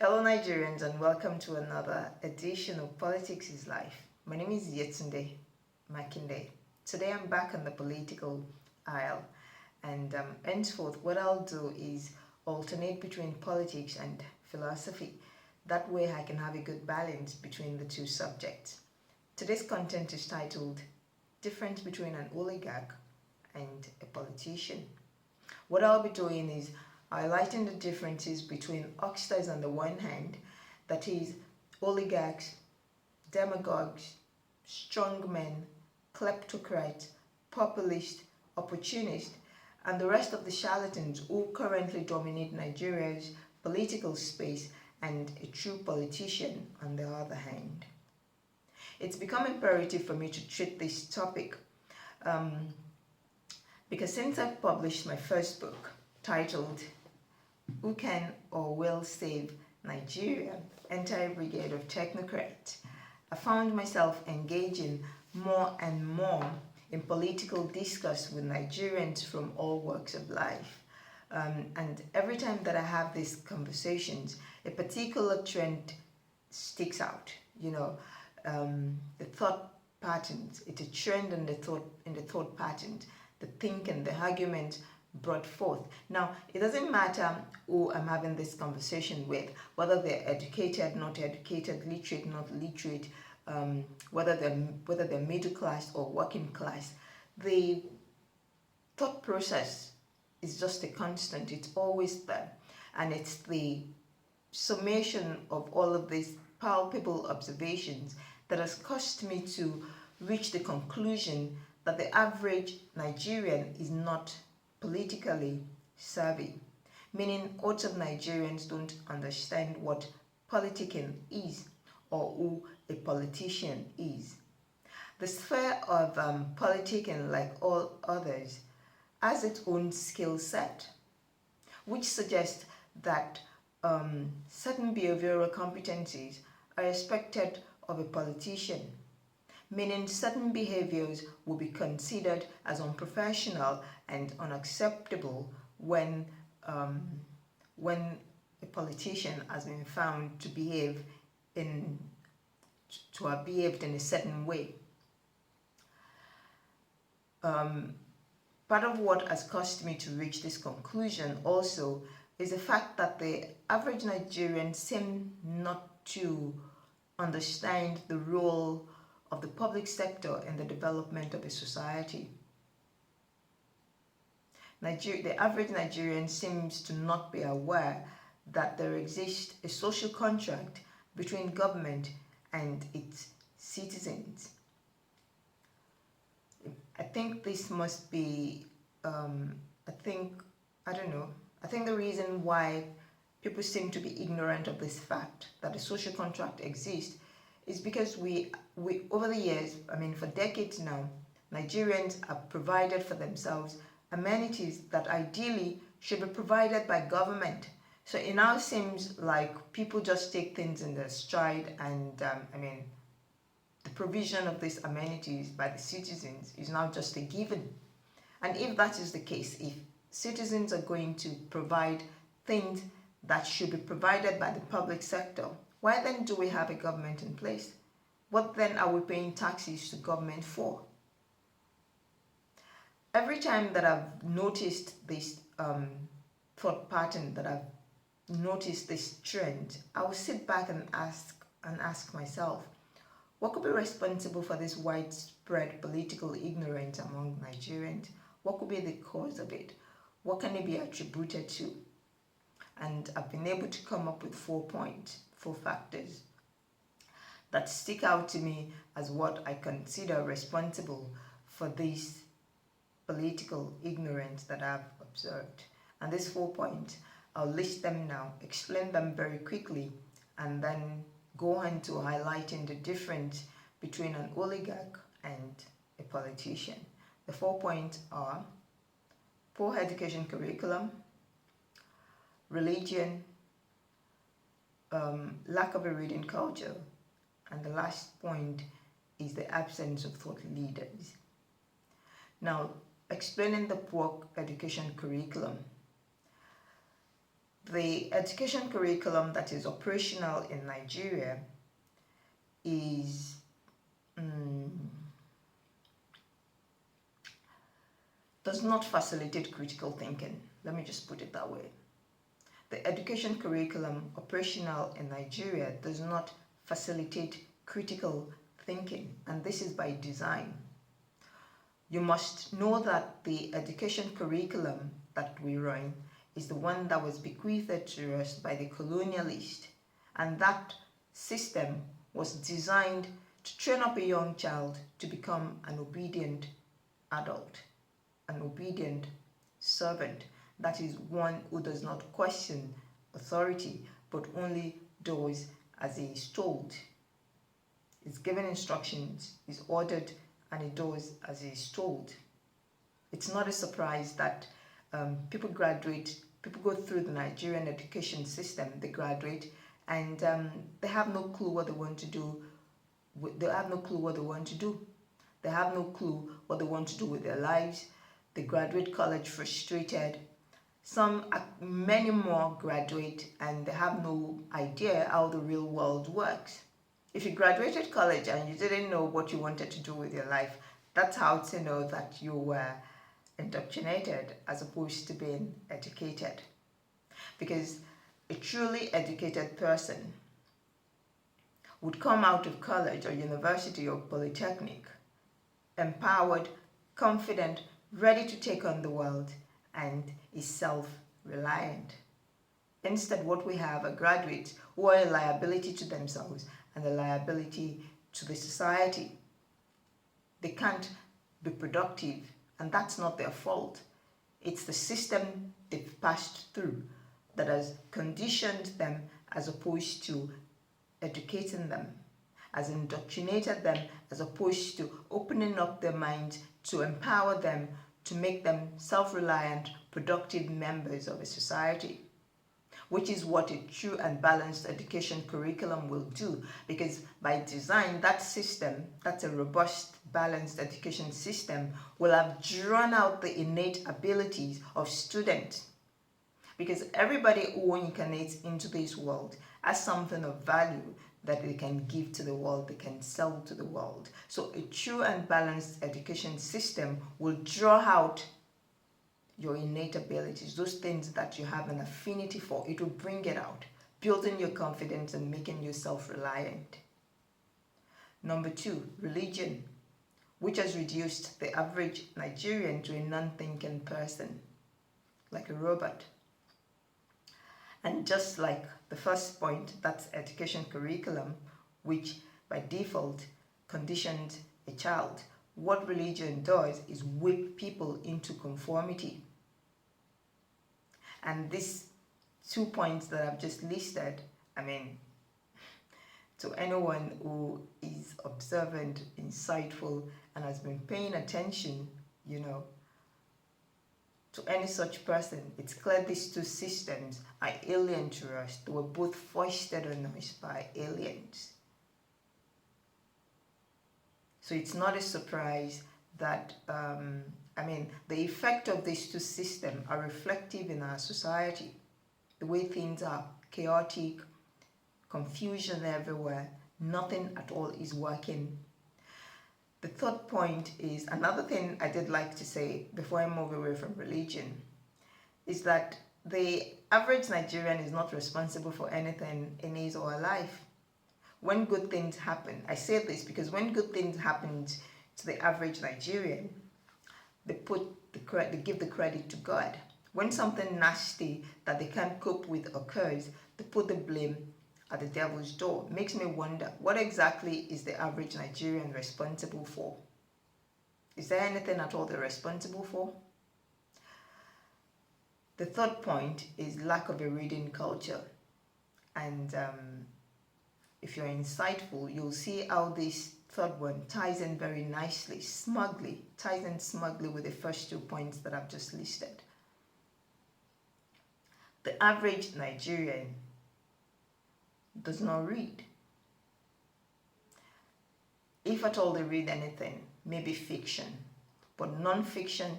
Hello Nigerians and welcome to another edition of Politics is Life. My name is Yetunde Makinde. Today I'm back on the political aisle and henceforth what I'll do is alternate between politics and philosophy. That way I can have a good balance between the two subjects. Today's content is titled Difference Between an Oligarch and a Politician. What I'll be doing is highlighting the differences between hucksters on the one hand, that is, oligarchs, demagogues, strongmen, kleptocrats, populists, opportunists, and the rest of the charlatans who currently dominate Nigeria's political space, and a true politician on the other hand. It's become imperative for me to treat this topic because since I've published my first book titled Who Can or Will Save Nigeria? Entire Brigade of Technocrats, I found myself engaging more and more in political discourse with Nigerians from all walks of life. And every time that I have these conversations, a particular trend sticks out. The thought patterns. It's a trend in the thought patterns, the thinking, the argument brought forth. Now, it doesn't matter who I'm having this conversation with, whether they're educated, not educated, literate, not literate, whether they're middle class or working class. The thought process is just a constant. It's always there, and it's the summation of all of these palpable observations that has caused me to reach the conclusion that the average Nigerian is not politically savvy, meaning lots of Nigerians don't understand what politicking is or who a politician is. The sphere of politicking, like all others, has its own skill set, which suggests that certain behavioral competencies are expected of a politician, meaning certain behaviors will be considered as unprofessional and unacceptable when a politician has been found to have behaved in a certain way. Part of what has caused me to reach this conclusion also is the fact that the average Nigerian seems not to understand the role of the public sector in the development of a society. The average Nigerian seems to not be aware that there exists a social contract between government and its citizens. I think this must be, I think the reason why people seem to be ignorant of this fact that a social contract exists is because we over the years, for decades now, Nigerians have provided for themselves amenities that ideally should be provided by government. So it now seems like people just take things in their stride, and the provision of these amenities by the citizens is now just a given. And if that is the case, if citizens are going to provide things that should be provided by the public sector, why then do we have a government in place? What then are we paying taxes to government for? Every time that I've noticed this thought pattern, that I've noticed this trend, I will sit back and ask myself, what could be responsible for this widespread political ignorance among Nigerians? What could be the cause of it? What can it be attributed to? And I've been able to come up with 4 factors that stick out to me as what I consider responsible for this political ignorance that I've observed. And these 4 points, I'll list them now, explain them very quickly, and then go on to highlighting the difference between an oligarch and a politician. The 4 points are poor education curriculum, religion, lack of a reading culture, and the last point is the absence of thought leaders. Now, explaining the poor education curriculum. The education curriculum that is operational in Nigeria is does not facilitate critical thinking. Let me just put it that way. The education curriculum operational in Nigeria does not facilitate critical thinking, and this is by design. You must know that the education curriculum that we run is the one that was bequeathed to us by the colonialist, and that system was designed to train up a young child to become an obedient adult, an obedient servant. That is one who does not question authority, but only does as he is told. Is given instructions, is ordered, and he does as he is told. It's not a surprise that people go through the Nigerian education system, they graduate, and they have no clue what they want to do. They have no clue what they want to do. They have no clue what they want to do with their lives. They graduate college frustrated. Many more graduate and they have no idea how the real world works. If you graduated college and you didn't know what you wanted to do with your life, that's how to know that you were indoctrinated as opposed to being educated. Because a truly educated person would come out of college or university or polytechnic empowered, confident, ready to take on the world, and is self-reliant. Instead, what we have are graduates who are a liability to themselves and a liability to the society. They can't be productive, and that's not their fault. It's the system they've passed through that has conditioned them as opposed to educating them, has indoctrinated them as opposed to opening up their minds to empower them, to make them self-reliant, productive members of a society, which is what a true and balanced education curriculum will do. Because by design, that system, that's a robust, balanced education system, will have drawn out the innate abilities of students. Because everybody who incarnates into this world has something of value that they can give to the world, they can sell to the world. So a true and balanced education system will draw out your innate abilities, those things that you have an affinity for. It will bring it out, building your confidence and making you self-reliant. Number 2, religion, which has reduced the average Nigerian to a non-thinking person, like a robot. And just like the first point, that's education curriculum, which by default conditions a child. What religion does is whip people into conformity. And these 2 points that I've just listed, to anyone who is observant, insightful, and has been paying attention, to any such person, it's clear these 2 systems are alien to us. They were both foisted on us by aliens. So it's not a surprise that, the effect of these 2 systems are reflective in our society. The way things are chaotic, confusion everywhere, nothing at all is working. The third point is, another thing I did like to say before I move away from religion, is that the average Nigerian is not responsible for anything in his or her life. When good things happen, I say this because when good things happen to the average Nigerian, they give the credit to God. When something nasty that they can't cope with occurs, they put the blame at the devil's door. Makes me wonder, what exactly is the average Nigerian responsible for? Is there anything at all they're responsible for? The third point is lack of a reading culture. And if you're insightful, you'll see how this third one ties in very nicely, ties in smugly with the first 2 points that I've just listed. The average Nigerian does not read. If at all they read anything, maybe fiction, but non-fiction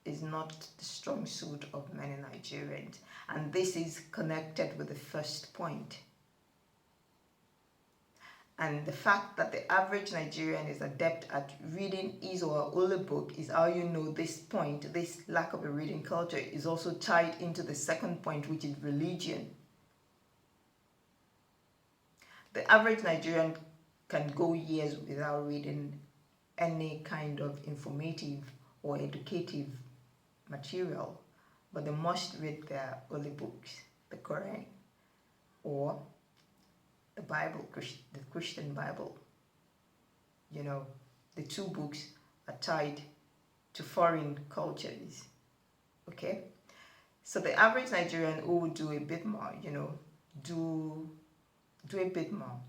is not the strong suit of many Nigerians. And this is connected with the first point. And the fact that the average Nigerian is adept at reading his or her only book is how you know this point, this lack of a reading culture, is also tied into the second point, which is religion. The average Nigerian can go years without reading any kind of informative or educative material, but they must read their holy books, the Quran or the Bible, the Christian Bible. You know, the two books are tied to foreign cultures. Okay, so the average Nigerian who would do a bit more, you know, do a bit more,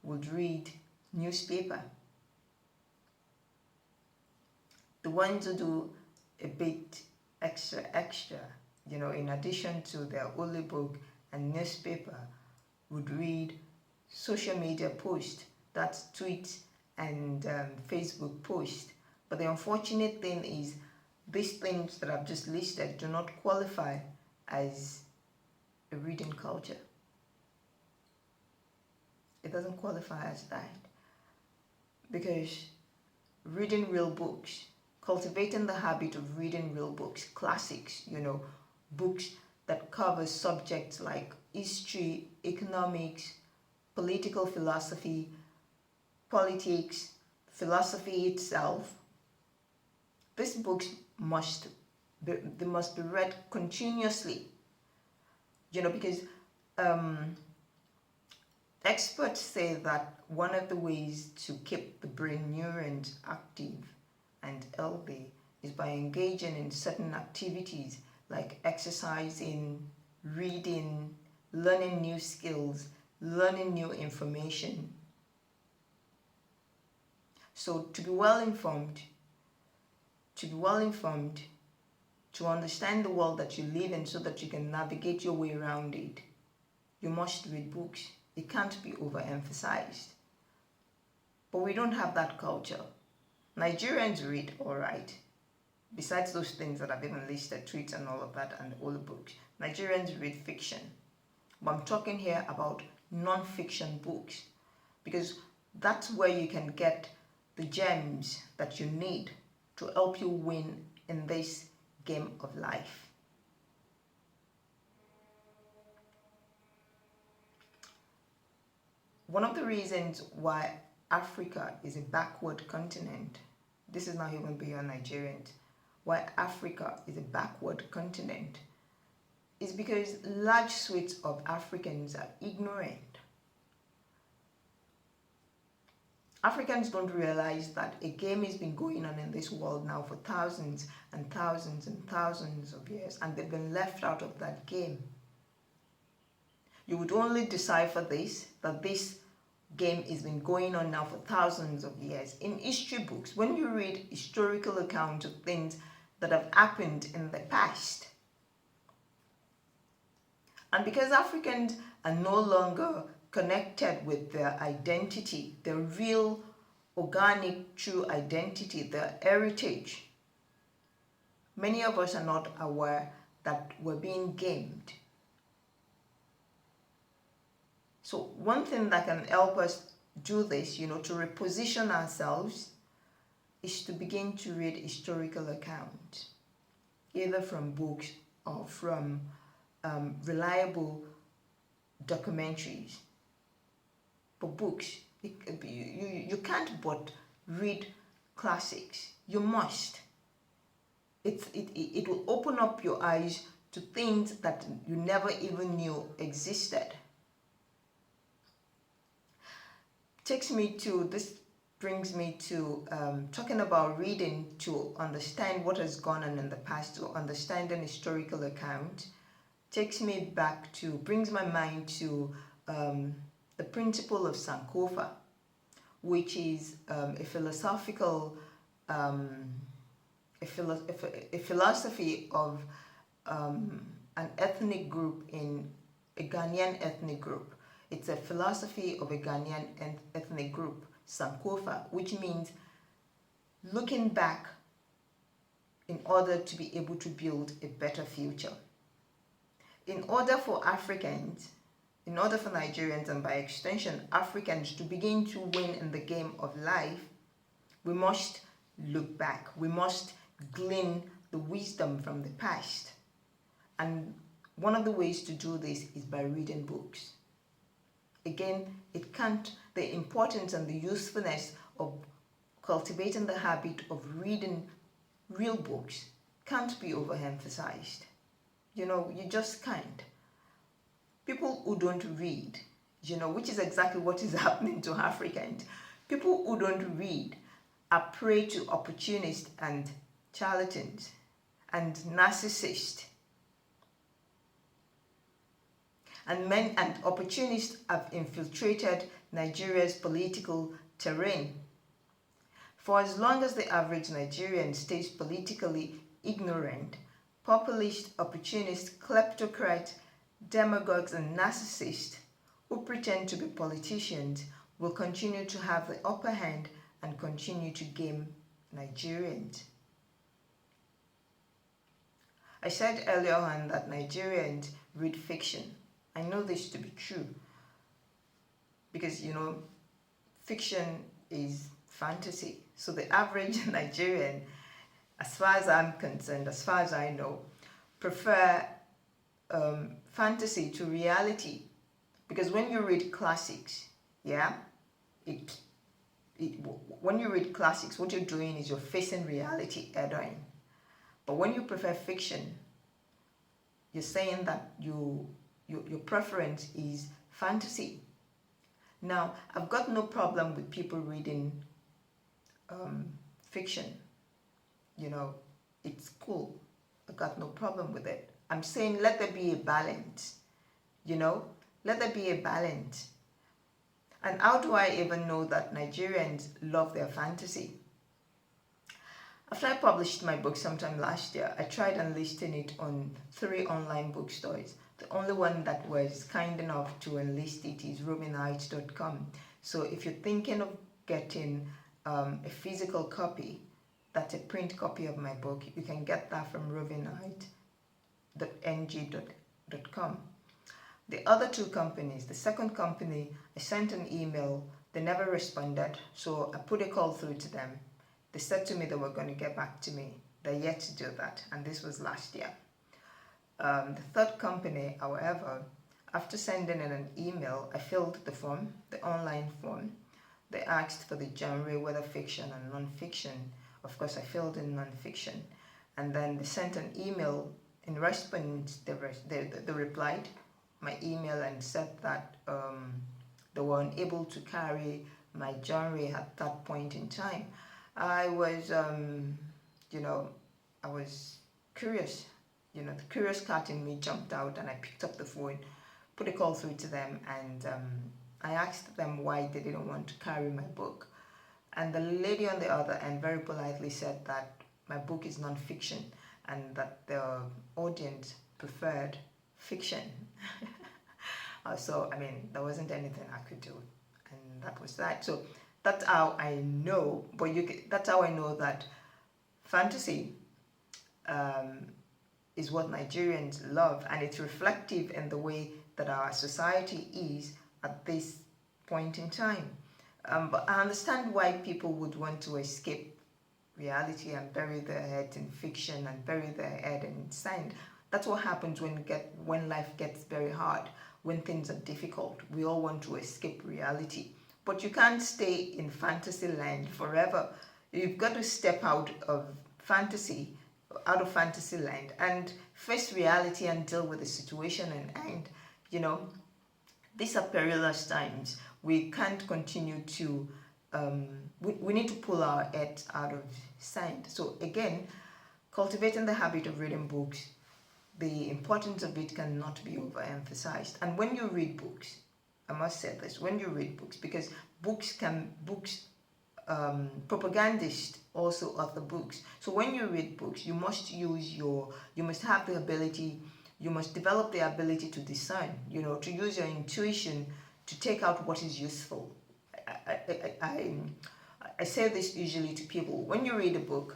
would read newspaper. The ones who do a bit extra, you know, in addition to their holy book and newspaper, would read social media posts, that's tweets and Facebook posts. But the unfortunate thing is, these things that I've just listed do not qualify as a reading culture. It doesn't qualify as that, because reading real books, cultivating the habit of reading real books, classics, you know, books that cover subjects like history, economics, political philosophy, politics, philosophy itself. These books must be read continuously, you know, because experts say that one of the ways to keep the brain neurons active and healthy is by engaging in certain activities like exercising, reading, learning new skills, learning new information. So to be well informed, to understand the world that you live in so that you can navigate your way around it, you must read books. It can't be overemphasized. But we don't have that culture. Nigerians read all right. Besides those things that I've even listed, tweets and all of that, and all the books, Nigerians read fiction. But I'm talking here about non-fiction books, because that's where you can get the gems that you need to help you win in this game of life. One of the reasons why Africa is a backward continent, this is not even beyond Nigerians, why Africa is a backward continent, is because large swathes of Africans are ignorant. Africans don't realize that a game has been going on in this world now for thousands and thousands and thousands of years, and they've been left out of that game. You would only decipher this, that this game has been going on now for thousands of years. In history books, when you read historical accounts of things that have happened in the past, and because Africans are no longer connected with their identity, their real, organic, true identity, their heritage, many of us are not aware that we're being gamed. So one thing that can help us do this, you know, to reposition ourselves, is to begin to read historical accounts, either from books or from reliable documentaries. But books, you can't but read classics. You must. It will open up your eyes to things that you never even knew existed. This brings me to talking about reading to understand what has gone on in the past, to understand an historical account. Brings my mind to the principle of Sankofa, which is a philosophy of an ethnic group, in a Ghanaian ethnic group. It's a philosophy of a Ghanaian ethnic group, Sankofa, which means looking back in order to be able to build a better future. In order for Nigerians, and by extension Africans, to begin to win in the game of life, we must look back. We must glean the wisdom from the past. And one of the ways to do this is by reading books. Again, the importance and the usefulness of cultivating the habit of reading real books can't be overemphasized. You just can't. People who don't read, which is exactly what is happening to Africans. People who don't read are prey to opportunists and charlatans and narcissists. And opportunists have infiltrated Nigeria's political terrain. For as long as the average Nigerian stays politically ignorant, populist, opportunists, kleptocrats, demagogues and narcissists who pretend to be politicians will continue to have the upper hand and continue to game Nigerians. I said earlier on that Nigerians read fiction. I know this to be true because, fiction is fantasy. So the average Nigerian, as far as I'm concerned, as far as I know, prefer fantasy to reality. Because when you read classics, when you read classics, what you're doing is you're facing reality head-on. But when you prefer fiction, you're saying that your preference is fantasy. Now, I've got no problem with people reading fiction. It's cool. I've got no problem with it. I'm saying let there be a balance. Let there be a balance. And how do I even know that Nigerians love their fantasy? After I published my book sometime last year, I tried enlisting it on 3 online bookstores. The only one that was kind enough to enlist it is robinheights.com. So if you're thinking of getting a physical copy, that's a print copy of my book, you can get that from robinheights.ng.com. The other 2 companies, the second company, I sent an email, they never responded, so I put a call through to them. They said to me they were going to get back to me. They're yet to do that, and this was last year. The third company, however, after sending in an email, I filled the form, the online form. They asked for the genre, whether fiction and non-fiction. Of course, I filled in non-fiction. And then they sent an email. In response, they replied my email and said that they were unable to carry my genre at that point in time. I was, I was curious. The curious cat in me jumped out, and I picked up the phone, put a call through to them, and I asked them why they didn't want to carry my book. And the lady on the other end very politely said that my book is non-fiction and that the audience preferred fiction. So, there wasn't anything I could do, and that was that. So that's how I know, that's how I know that fantasy is what Nigerians love, and it's reflective in the way that our society is at this point in time. But I understand why people would want to escape reality and bury their head in fiction and bury their head in sand. That's what happens when life gets very hard, when things are difficult. We all want to escape reality. But you can't stay in fantasy land forever. You've got to step out of fantasy land and face reality and deal with the situation in hand. These are perilous times. We can't continue to, we need to pull our heads out of sand. So again, cultivating the habit of reading books, the importance of it cannot be overemphasized. And when you read books, I must say this, when you read books, because propagandists also author books. So when you read books, you must have the ability, you must develop the ability to discern, to use your intuition to take out what is useful. I say this usually to people. When you read a book,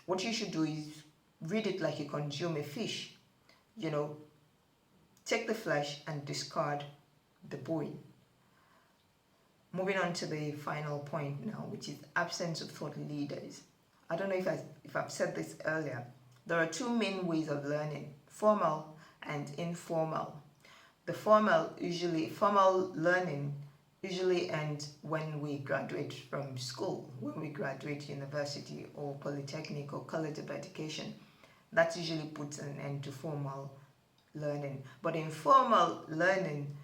what you should do is read it like you consume a fish. You know, take the flesh and discard the bone. Moving on to the final point now, which is absence of thought leaders. I don't know if I've said this earlier. There are two main ways of learning, formal and informal. The formal learning usually ends when we graduate from school, when we graduate university or polytechnic or college of education. That usually puts an end to formal learning. But informal learning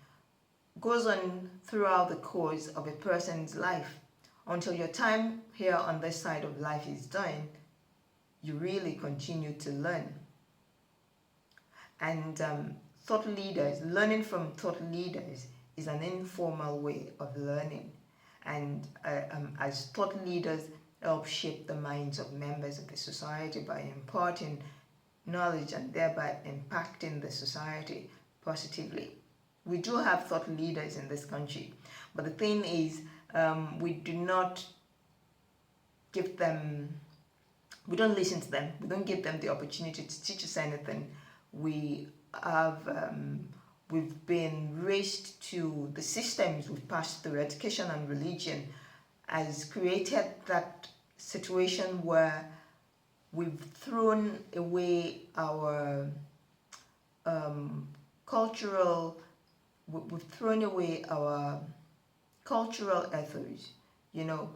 goes on throughout the course of a person's life. Until your time here on this side of life is done, you really continue to learn. And thought leaders, learning from thought leaders is an informal way of learning. And as thought leaders help shape the minds of members of the society by imparting knowledge and thereby impacting the society positively. We do have thought leaders in this country, but the thing is, we do not give them, we don't listen to them, we don't give them the opportunity to teach us anything. We have, we've been raised to the systems we've passed through. Education and religion has created that situation where we've thrown away our cultural ethos. You know,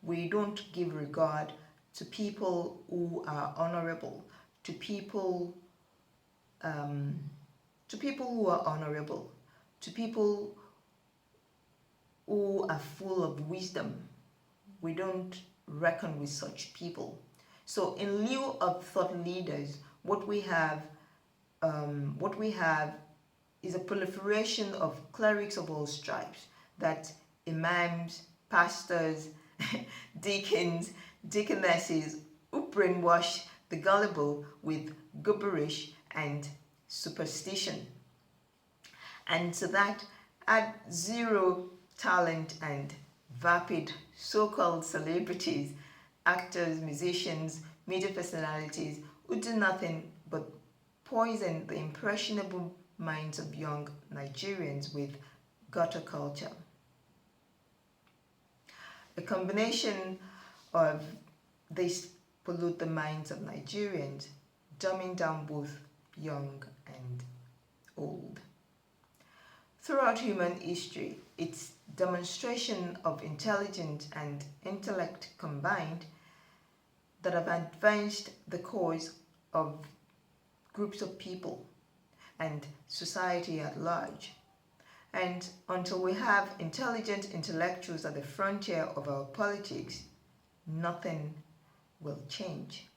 we don't give regard to people who are honorable, to people who are honorable, to people who are full of wisdom. We don't reckon with such people. So in lieu of thought leaders, what we have is a proliferation of clerics of all stripes, that imams, pastors, deacons, deaconesses who brainwash the gullible with gibberish and superstition. And to that, add zero talent and vapid so-called celebrities, actors, musicians, media personalities who do nothing but poison the impressionable minds of young Nigerians with gutter culture. A combination of this pollute the minds of Nigerians, dumbing down both young and old. Throughout human history, it's demonstration of intelligence and intellect combined that have advanced the cause of groups of people and society at large. And until we have intelligent intellectuals at the frontier of our politics, nothing will change.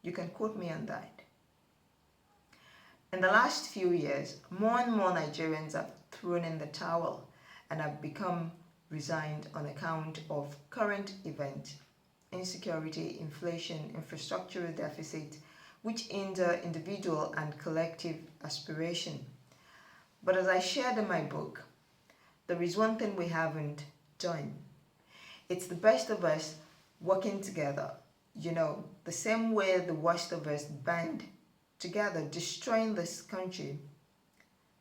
You can quote me on that. In the last few years, more and more Nigerians have thrown in the towel and have become resigned on account of current events, insecurity, inflation, infrastructural deficit, which hinder individual and collective aspiration. But as I shared in my book, there is one thing we haven't done. It's the best of us working together, you know, the same way the worst of us band together, destroying this country.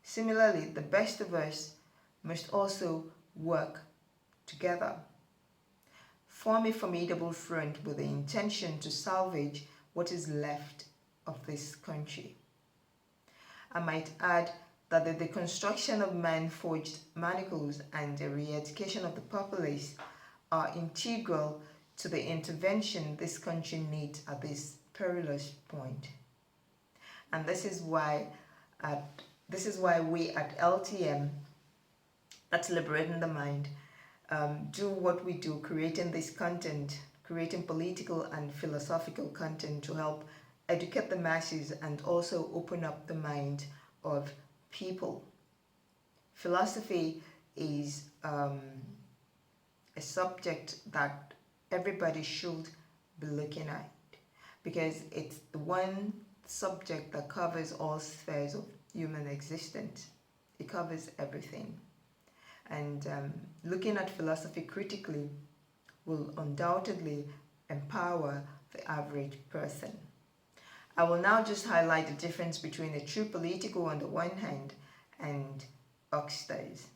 Similarly, the best of us must also work together. Form a formidable front with the intention to salvage what is left of this country. I might add that the deconstruction of man-forged manacles and the re-education of the populace are integral to the intervention this country needs at this perilous point. And this is why we at LTM, that's Liberating the Mind, do what we do, creating this content, creating political and philosophical content to help educate the masses and also open up the mind of people. Philosophy is a subject that everybody should be looking at, because it's the one subject that covers all spheres of human existence. It covers everything. And looking at philosophy critically will undoubtedly empower the average person. I will now just highlight the difference between a true political on the one hand and hucksters.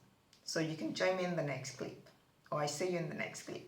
So you can join me in the next clip, or I see you in the next clip.